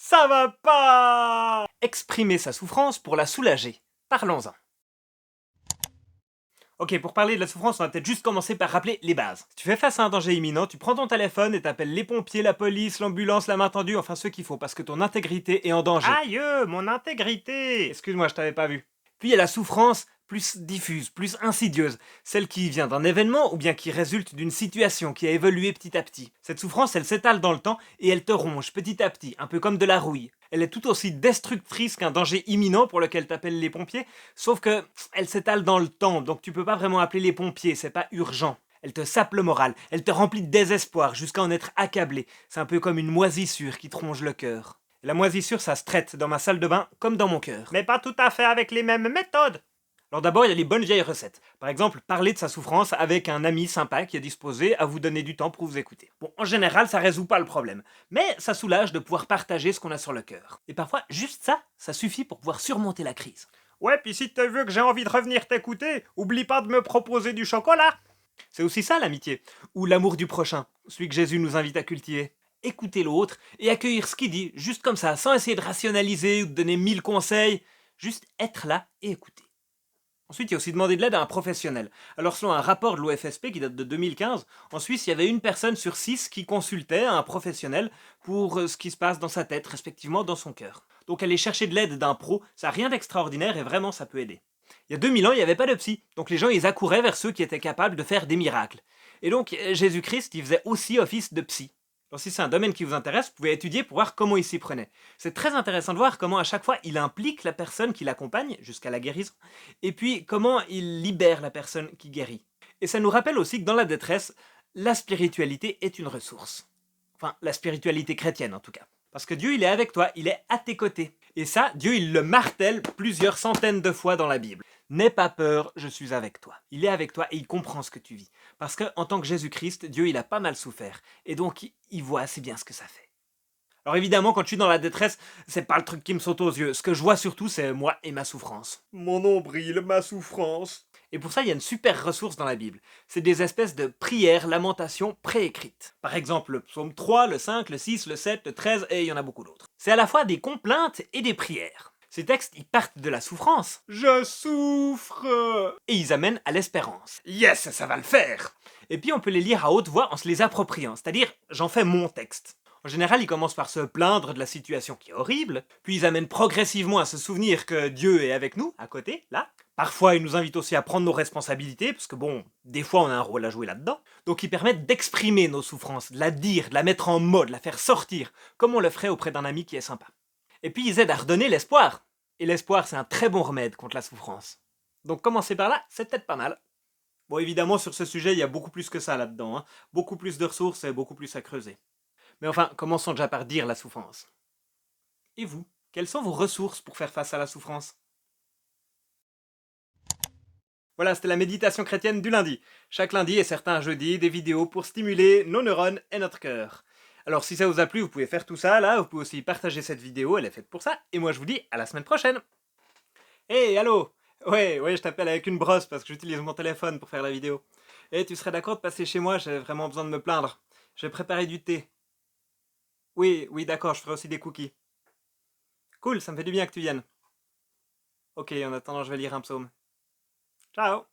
Ça va pas! Exprimer sa souffrance pour la soulager. Parlons-en. Ok, pour parler de la souffrance, on va peut-être juste commencer par rappeler les bases. Si tu fais face à un danger imminent, tu prends ton téléphone et t'appelles les pompiers, la police, l'ambulance, la main tendue, enfin ceux qu'il faut, parce que ton intégrité est en danger. Aïe, mon intégrité! Excuse-moi, je t'avais pas vu. Puis il y a la souffrance plus diffuse, plus insidieuse, celle qui vient d'un événement ou bien qui résulte d'une situation qui a évolué petit à petit. Cette souffrance, elle s'étale dans le temps et elle te ronge petit à petit, un peu comme de la rouille. Elle est tout aussi destructrice qu'un danger imminent pour lequel t'appelles les pompiers, sauf que elle s'étale dans le temps, donc tu peux pas vraiment appeler les pompiers, c'est pas urgent. Elle te sape le moral, elle te remplit de désespoir jusqu'à en être accablé. C'est un peu comme une moisissure qui te ronge le cœur. La moisissure, ça se traite dans ma salle de bain comme dans mon cœur. Mais pas tout à fait avec les mêmes méthodes. Alors d'abord, il y a les bonnes vieilles recettes. Par exemple, parler de sa souffrance avec un ami sympa qui est disposé à vous donner du temps pour vous écouter. Bon, en général, ça résout pas le problème, mais ça soulage de pouvoir partager ce qu'on a sur le cœur. Et parfois, juste ça, ça suffit pour pouvoir surmonter la crise. Ouais, puis si tu veux que j'ai envie de revenir t'écouter, oublie pas de me proposer du chocolat. C'est aussi ça l'amitié, ou l'amour du prochain, celui que Jésus nous invite à cultiver. Écouter l'autre et accueillir ce qu'il dit, juste comme ça, sans essayer de rationaliser ou de donner 1000 conseils, juste être là et écouter. Ensuite, il y a aussi demander de l'aide à un professionnel. Alors, selon un rapport de l'OFSP qui date de 2015, en Suisse, il y avait une personne sur 6 qui consultait un professionnel pour ce qui se passe dans sa tête, respectivement dans son cœur. Donc, aller chercher de l'aide d'un pro, ça n'a rien d'extraordinaire et vraiment, ça peut aider. Il y a 2000 ans, il n'y avait pas de psy, donc les gens, ils accouraient vers ceux qui étaient capables de faire des miracles. Et donc, Jésus-Christ, il faisait aussi office de psy. Alors si c'est un domaine qui vous intéresse, vous pouvez étudier pour voir comment il s'y prenait. C'est très intéressant de voir comment à chaque fois il implique la personne qui l'accompagne jusqu'à la guérison, et puis comment il libère la personne qui guérit. Et ça nous rappelle aussi que dans la détresse, la spiritualité est une ressource. Enfin, la spiritualité chrétienne en tout cas. Parce que Dieu, il est avec toi, il est à tes côtés. Et ça, Dieu, il le martèle plusieurs centaines de fois dans la Bible. N'aie pas peur, je suis avec toi. Il est avec toi et il comprend ce que tu vis. Parce que, en tant que Jésus-Christ, Dieu, il a pas mal souffert. Et donc, il voit assez bien ce que ça fait. Alors évidemment, quand je suis dans la détresse, c'est pas le truc qui me saute aux yeux. Ce que je vois surtout, c'est moi et ma souffrance. Mon nombril, ma souffrance. Et pour ça, il y a une super ressource dans la Bible. C'est des espèces de prières, lamentations préécrites. Par exemple, le psaume 3, le 5, le 6, le 7, le 13, et il y en a beaucoup d'autres. C'est à la fois des complaintes et des prières. Ces textes, ils partent de la souffrance. Je souffre. Et ils amènent à l'espérance. Yes, ça va le faire. Et puis on peut les lire à haute voix en se les appropriant, c'est-à-dire j'en fais mon texte. En général, ils commencent par se plaindre de la situation qui est horrible, puis ils amènent progressivement à se souvenir que Dieu est avec nous, à côté, là. Parfois, ils nous invitent aussi à prendre nos responsabilités, parce que bon, des fois on a un rôle à jouer là-dedans. Donc ils permettent d'exprimer nos souffrances, de la dire, de la mettre en mode, de la faire sortir, comme on le ferait auprès d'un ami qui est sympa. Et puis ils aident à redonner l'espoir. Et l'espoir, c'est un très bon remède contre la souffrance. Donc commencer par là, c'est peut-être pas mal. Bon, évidemment, sur ce sujet, il y a beaucoup plus que ça là-dedans. Beaucoup plus de ressources et beaucoup plus à creuser. Mais enfin, commençons déjà par dire la souffrance. Et vous, quelles sont vos ressources pour faire face à la souffrance? Voilà, c'était la méditation chrétienne du lundi. Chaque lundi et certains jeudis, des vidéos pour stimuler nos neurones et notre cœur. Alors si ça vous a plu, vous pouvez faire tout ça là, vous pouvez aussi partager cette vidéo, elle est faite pour ça, et moi je vous dis à la semaine prochaine. Hey, allô? Ouais, je t'appelle avec une brosse parce que j'utilise mon téléphone pour faire la vidéo. Et tu serais d'accord de passer chez moi, j'ai vraiment besoin de me plaindre. J'ai préparé du thé. Oui, d'accord, je ferai aussi des cookies. Cool, ça me fait du bien que tu viennes. Ok, en attendant, je vais lire un psaume. Ciao!